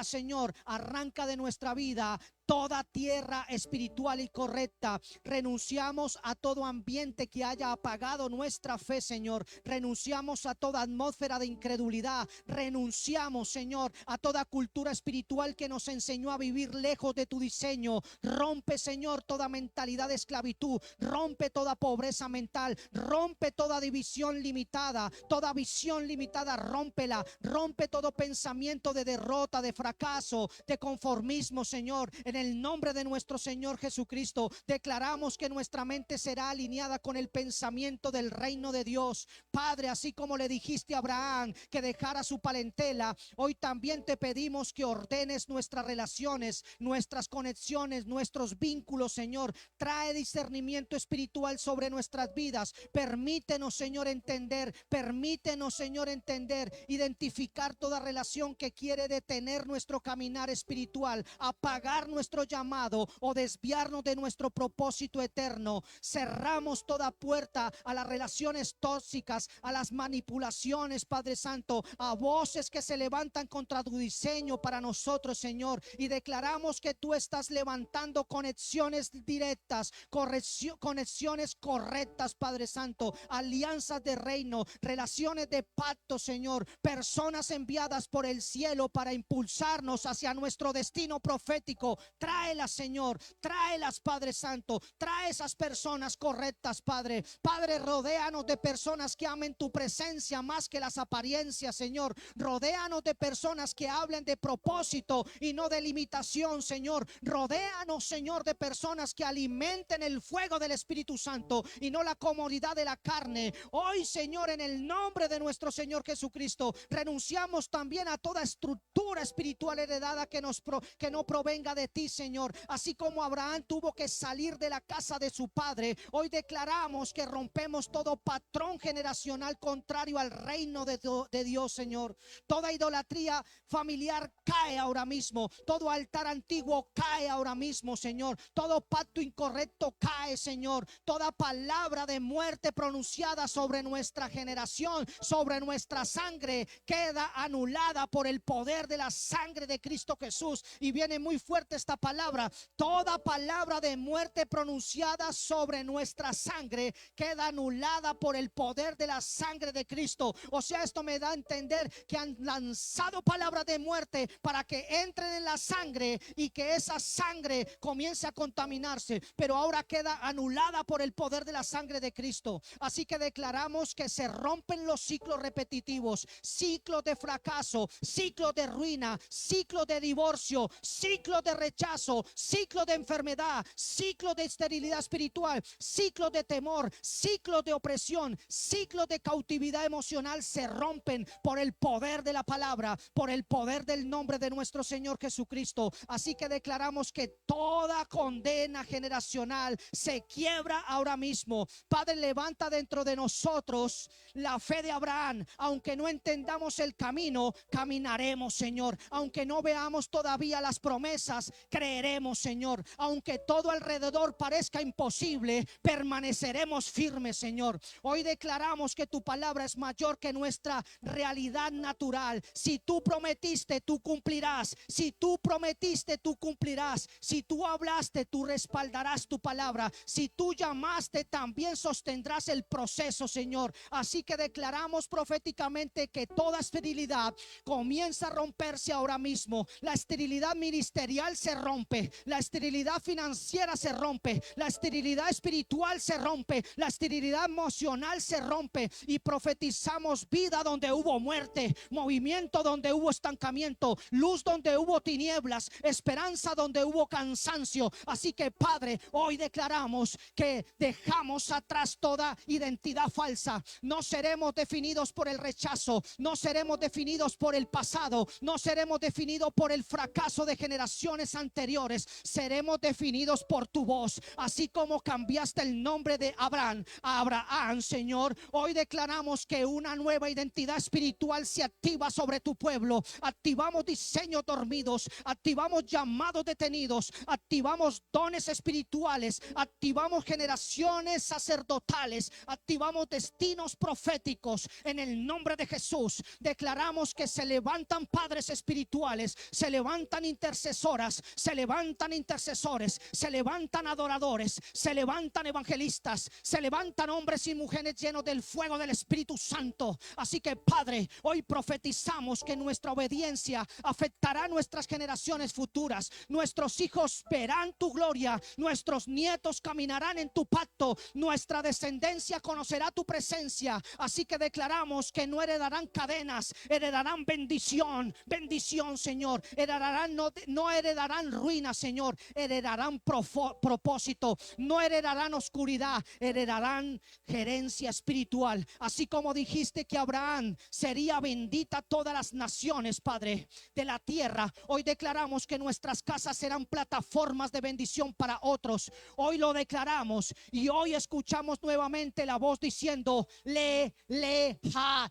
Señor, arranca de nuestra vida toda tierra espiritual y correcta. Renunciamos a todo ambiente que haya apagado nuestra fe, Señor. Renunciamos a toda atmósfera de incredulidad. Renunciamos, Señor, a toda cultura espiritual que nos enseñó a vivir lejos de tu diseño. Rompe, Señor, toda mentalidad de esclavitud. Rompe toda pobreza mental. Rompe toda división limitada. Toda visión limitada, rómpela. Rompe todo pensamiento de derrota, de fracaso, de conformismo, Señor. En el nombre de nuestro Señor Jesucristo, declaramos que nuestra mente será alineada con el pensamiento del reino de Dios. Padre, así como le dijiste a Abraham que dejara su parentela, hoy también te pedimos que ordenes nuestras relaciones, nuestras conexiones, nuestros vínculos, Señor. Trae discernimiento espiritual sobre nuestras vidas. Permítenos, Señor, entender. Permítenos, Señor, entender, identificar toda relación que quiere detener nuestro caminar espiritual, apagar nuestro llamado o desviarnos de nuestro propósito eterno. Cerramos toda puerta a las relaciones tóxicas, a las manipulaciones, Padre Santo, a voces que se levantan contra tu diseño para nosotros, Señor, y declaramos que tú estás levantando conexiones directas, conexiones correctas, Padre Santo, alianzas de reino, relaciones de pacto, Señor, personas enviadas por el cielo para impulsarnos hacia nuestro destino profético. Tráelas, Señor, tráelas, Padre Santo, trae esas personas correctas, Padre. Padre, rodéanos de personas que amen tu presencia más que las apariencias, Señor. Rodéanos de personas que hablen de propósito y no de limitación, Señor. Rodéanos, Señor, de personas que alimenten el fuego del Espíritu Santo y no la comodidad de la carne. Hoy, Señor, en el nombre de nuestro Señor Jesucristo, renunciamos también a toda estructura espiritual heredada que no provenga de ti, Señor. Así como Abraham tuvo que salir de la casa de su padre, hoy declaramos que rompemos todo patrón generacional contrario al reino de Dios, Señor. Toda idolatría familiar cae ahora mismo. Todo altar antiguo cae ahora mismo, Señor. Todo pacto incorrecto cae, Señor. Toda palabra de muerte pronunciada sobre nuestra generación, sobre nuestra sangre, queda anulada por el poder de la sangre de Cristo Jesús. Y viene muy fuerte esta palabra. Toda palabra de muerte pronunciada sobre nuestra sangre queda anulada por el poder de la sangre de Cristo. O sea, esto me da a entender que han lanzado palabras de muerte para que entren en la sangre y que esa sangre comience a contaminarse, pero ahora queda anulada por el poder de la sangre de Cristo. Así que declaramos que se rompen los ciclos repetitivos, ciclos de fracaso, ciclos de ruina, ciclos de divorcio, ciclos de rechazo, ciclos de enfermedad, ciclos de esterilidad espiritual, ciclos de temor, ciclos de opresión, ciclos de cautividad emocional se rompen por el poder de la palabra, por el poder del nombre de nuestro Señor Jesucristo. Así que declaramos que toda condena generacional se quiebra ahora mismo. Padre, levanta dentro de nosotros la fe de Abraham. Aunque no entendamos el camino, caminaremos, Señor. Aunque no veamos todavía las promesas, creeremos, Señor. Aunque todo alrededor parezca imposible, permaneceremos firmes, Señor. Hoy declaramos que tu palabra es mayor que nuestra realidad natural. Si tú prometiste, tú cumplirás. Si tú prometiste, tú cumplirás. Si tú hablaste, tú respaldarás tu palabra. Si tú llamaste, también sostendrás el proceso, Señor. Así que declaramos proféticamente que toda esterilidad comienza a romperse ahora mismo. La esterilidad ministerial se rompe, la esterilidad financiera se rompe, la esterilidad espiritual se rompe, la esterilidad emocional se rompe, y profetizamos vida donde hubo muerte, movimiento donde hubo estancamiento, luz donde hubo tinieblas, esperanza donde hubo cansancio. Así que, Padre, hoy declaramos que dejamos atrás toda identidad falsa. No seremos definidos por el rechazo, no seremos definidos por el pasado, no seremos definidos por el fracaso de generaciones anteriores. Seremos definidos por tu voz. Así como cambiaste el nombre de Abraham a Abraham, Señor, hoy declaramos que una nueva identidad espiritual se activa sobre tu pueblo. Activamos diseños dormidos, activamos llamados detenidos, activamos dones espirituales, activamos generaciones sacerdotales, activamos destinos proféticos. En el nombre de Jesús declaramos que se levantan padres espirituales, se levantan intercesoras, se levantan intercesores, se levantan adoradores, se levantan evangelistas, se levantan hombres y mujeres llenos del fuego del Espíritu Santo. Así que, Padre, hoy profetizamos que nuestra obediencia afectará a nuestras generaciones futuras. Nuestros hijos verán tu gloria, nuestros nietos caminarán en tu pacto, nuestra descendencia conocerá tu presencia. Así que declaramos que no heredarán cadenas, heredarán bendición, bendición, Señor. Heredarán, no heredarán heredarán ruina, Señor, heredarán propósito, no heredarán oscuridad, heredarán gerencia espiritual. Así como dijiste que Abraham sería bendita todas las naciones, Padre, de la tierra, hoy declaramos que nuestras casas serán plataformas de bendición para otros. Hoy lo declaramos y hoy escuchamos nuevamente la voz diciendo: leja,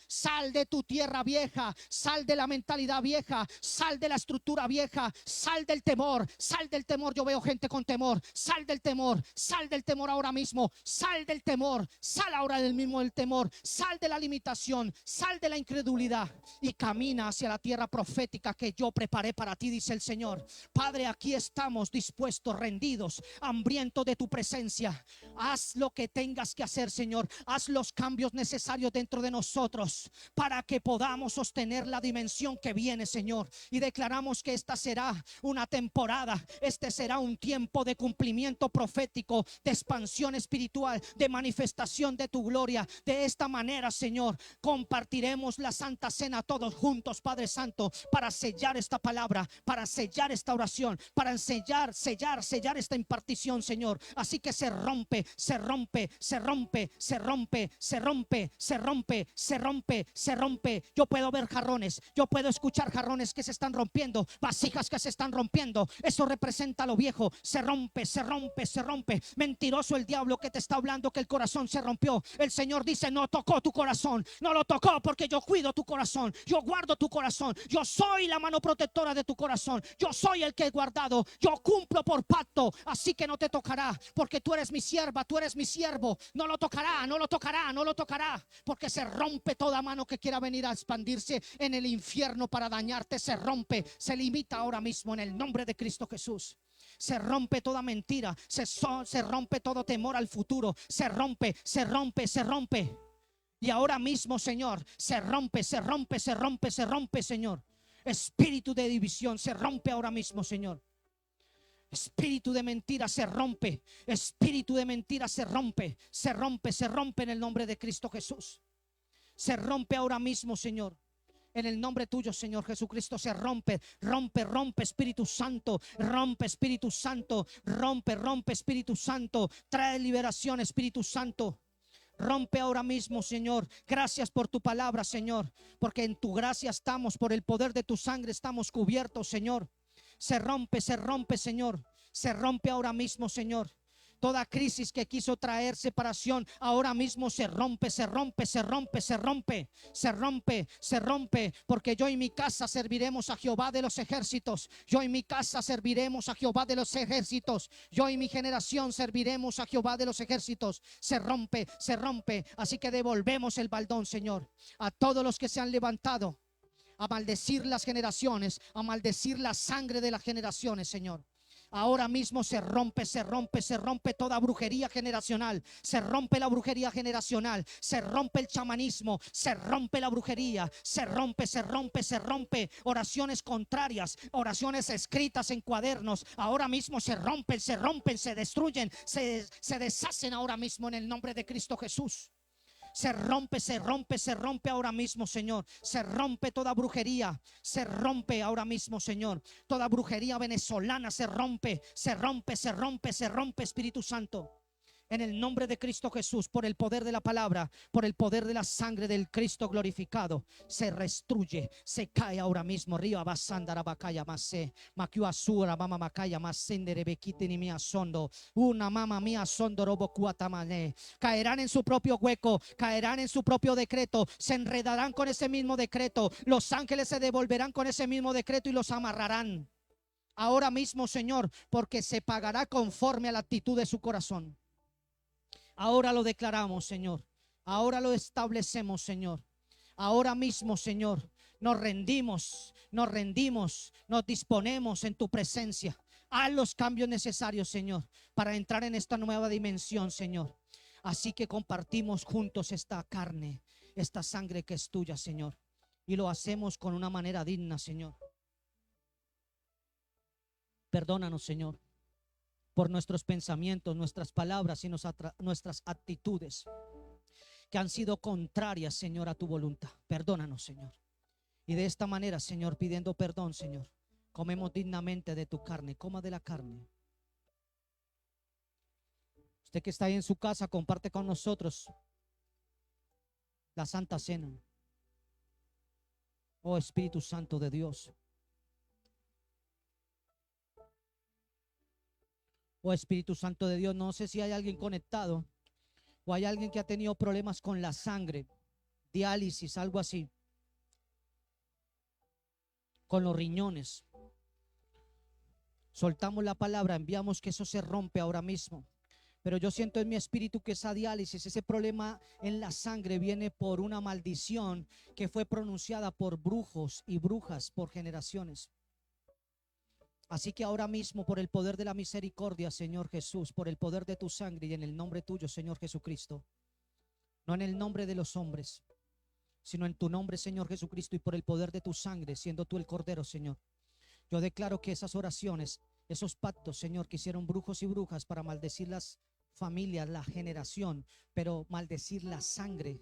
sal de tu tierra vieja, sal de la mentalidad vieja, sal de la estructura vieja, sal del temor, sal del temor. Yo veo gente con temor. Sal del temor ahora mismo, sal del temor, sal ahora del mismo del temor, sal de la limitación, sal de la incredulidad y camina hacia la tierra profética que yo preparé para ti, dice el Señor. Padre, aquí estamos dispuestos, rendidos, hambrientos de tu presencia. Haz lo que tengas que hacer, Señor. Haz los cambios necesarios dentro de nosotros para que podamos sostener la dimensión que viene, Señor. Y declaramos que esta será una temporada, este será un tiempo de cumplimiento profético, de expansión espiritual, de manifestación de tu gloria. De esta manera, Señor, compartiremos la Santa Cena todos juntos, Padre Santo, para sellar esta palabra, para sellar esta oración, para sellar esta impartición, Señor. Así que se rompe. Yo puedo ver jarrones, yo puedo escuchar jarrones que se están rompiendo, vasijas que se están rompiendo. Eso representa lo viejo. Se rompe. Mentiroso el diablo que te está hablando que el corazón se rompió. El Señor dice: no tocó tu corazón, no lo tocó, porque yo cuido tu corazón, yo guardo tu corazón, yo soy la mano protectora de tu corazón, yo soy el que he guardado, yo cumplo por pacto. Así que no te tocará, porque tú eres mi sierva, tú eres mi siervo. No lo tocará, porque se rompe toda mano que quiera venir a expandirse en el infierno para dañarte. Se rompe, se limita ahora mismo en el nombre de Cristo Jesús. Se rompe toda mentira, se rompe todo temor al futuro. Se rompe. Y ahora mismo, Señor, se rompe, Señor. Espíritu de división se rompe ahora mismo, Señor. Espíritu de mentira se rompe. Espíritu de mentira se rompe. Se rompe en el nombre de Cristo Jesús. Se rompe ahora mismo, Señor. En el nombre tuyo, Señor Jesucristo, se rompe. Rompe, Espíritu Santo. Rompe, Espíritu Santo. Rompe, Espíritu Santo. Trae liberación, Espíritu Santo. Rompe ahora mismo, Señor. Gracias por tu palabra, Señor, porque en tu gracia estamos, por el poder de tu sangre estamos cubiertos, Señor. Se rompe, Señor. Se rompe ahora mismo, Señor. Toda crisis que quiso traer separación, ahora mismo se rompe, porque yo y mi casa serviremos a Jehová de los ejércitos. Yo y mi casa serviremos a Jehová de los ejércitos. Yo y mi generación serviremos a Jehová de los ejércitos. Se rompe. Así que devolvemos el baldón, Señor, a todos los que se han levantado a maldecir las generaciones, a maldecir la sangre de las generaciones, Señor. Ahora mismo se rompe toda brujería generacional. Se rompe la brujería generacional. Se rompe el chamanismo. Se rompe la brujería. Se rompe. Oraciones contrarias, oraciones escritas en cuadernos, ahora mismo se rompen, se destruyen, se deshacen ahora mismo en el nombre de Cristo Jesús. Se rompe ahora mismo, Señor. Se rompe toda brujería. Se rompe ahora mismo, Señor. Toda brujería venezolana se rompe, Espíritu Santo. En el nombre de Cristo Jesús, por el poder de la palabra, por el poder de la sangre del Cristo glorificado, se destruye, se cae ahora mismo. Río abasandara bakaya mase, makiuasura mama makaya masendere bekite ni mia sondo, una mama mía sondo robo cuatamane. Caerán en su propio hueco, caerán en su propio decreto, se enredarán con ese mismo decreto. Los ángeles se devolverán con ese mismo decreto y los amarrarán. Ahora mismo, Señor, porque se pagará conforme a la actitud de su corazón. Ahora lo declaramos, Señor. Ahora lo establecemos, Señor. Ahora mismo, Señor, nos rendimos, nos disponemos en tu presencia. Haz los cambios necesarios, Señor, para entrar en esta nueva dimensión, Señor. Así que compartimos juntos esta carne, esta sangre que es tuya, Señor. Y lo hacemos con una manera digna, Señor. Perdónanos, Señor, por nuestros pensamientos, nuestras palabras y nuestras actitudes que han sido contrarias, Señor, a tu voluntad. Perdónanos, Señor. Y de esta manera, Señor, pidiendo perdón, Señor, comemos dignamente de tu carne. Coma de la carne. Usted que está ahí en su casa, comparte con nosotros la Santa Cena. Oh Espíritu Santo de Dios. Oh Espíritu Santo de Dios. No sé si hay alguien conectado o hay alguien que ha tenido problemas con la sangre, diálisis, algo así, con los riñones. Soltamos la palabra, enviamos que eso se rompe ahora mismo. Pero yo siento en mi espíritu que esa diálisis, ese problema en la sangre viene por una maldición que fue pronunciada por brujos y brujas por generaciones. Así que ahora mismo, por el poder de la misericordia, Señor Jesús, por el poder de tu sangre y en el nombre tuyo, Señor Jesucristo, no en el nombre de los hombres, sino en tu nombre, Señor Jesucristo, y por el poder de tu sangre, siendo tú el Cordero, Señor, yo declaro que esas oraciones, esos pactos, Señor, que hicieron brujos y brujas para maldecir las familias, la generación, pero maldecir la sangre,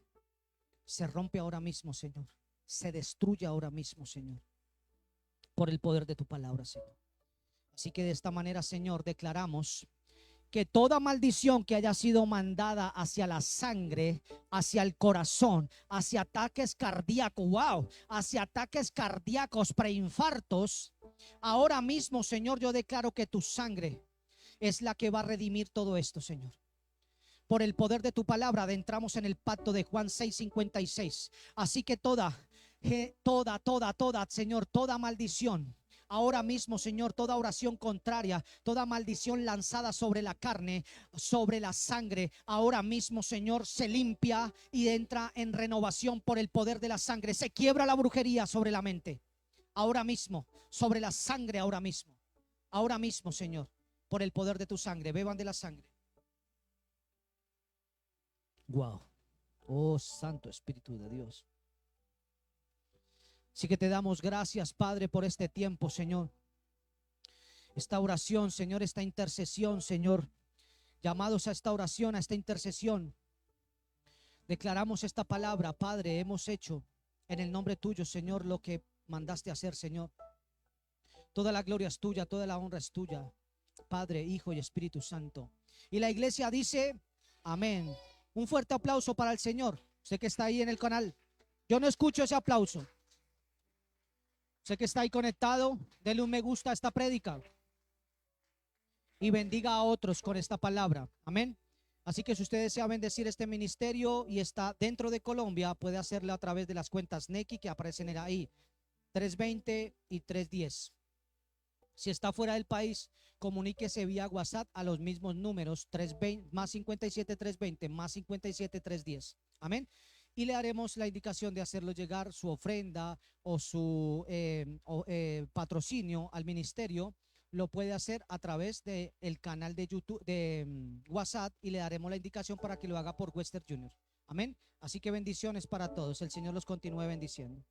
se rompe ahora mismo, Señor. Se destruye ahora mismo, Señor, por el poder de tu palabra, Señor. Así que de esta manera, Señor, declaramos que toda maldición que haya sido mandada hacia la sangre, hacia el corazón, hacia ataques cardíacos, wow, hacia ataques cardíacos, preinfartos, ahora mismo, Señor, yo declaro que tu sangre es la que va a redimir todo esto, Señor. Por el poder de tu palabra adentramos en el pacto de Juan 6:56. Así que toda, Señor, toda maldición, ahora mismo, Señor, toda oración contraria, toda maldición lanzada sobre la carne, sobre la sangre, ahora mismo, Señor, se limpia y entra en renovación por el poder de la sangre. Se quiebra la brujería sobre la mente, ahora mismo, sobre la sangre, ahora mismo, Señor, por el poder de tu sangre. Beban de la sangre. Wow. Oh Santo Espíritu de Dios. Así que te damos gracias, Padre, por este tiempo, Señor. Esta oración, Señor, esta intercesión, Señor. Llamados a esta oración, a esta intercesión. Declaramos esta palabra, Padre. Hemos hecho en el nombre tuyo, Señor, lo que mandaste hacer, Señor. Toda la gloria es tuya, toda la honra es tuya, Padre, Hijo y Espíritu Santo. Y la iglesia dice, amén. Un fuerte aplauso para el Señor. Usted que está ahí en el canal, yo no escucho ese aplauso. Usted que está ahí conectado, dele un me gusta a esta prédica y bendiga a otros con esta palabra. Amén. Así que si usted desea bendecir este ministerio y está dentro de Colombia, puede hacerlo a través de las cuentas Nequi que aparecen ahí, 320 y 310. Si está fuera del país, comuníquese vía WhatsApp a los mismos números, 320, más 57 320, más 57 310. Amén. Y le haremos la indicación de hacerlo llegar su ofrenda o su patrocinio al ministerio. Lo puede hacer a través del canal de YouTube, de WhatsApp, y le daremos la indicación para que lo haga por Western Junior. Amén. Así que bendiciones para todos. El Señor los continúe bendiciendo.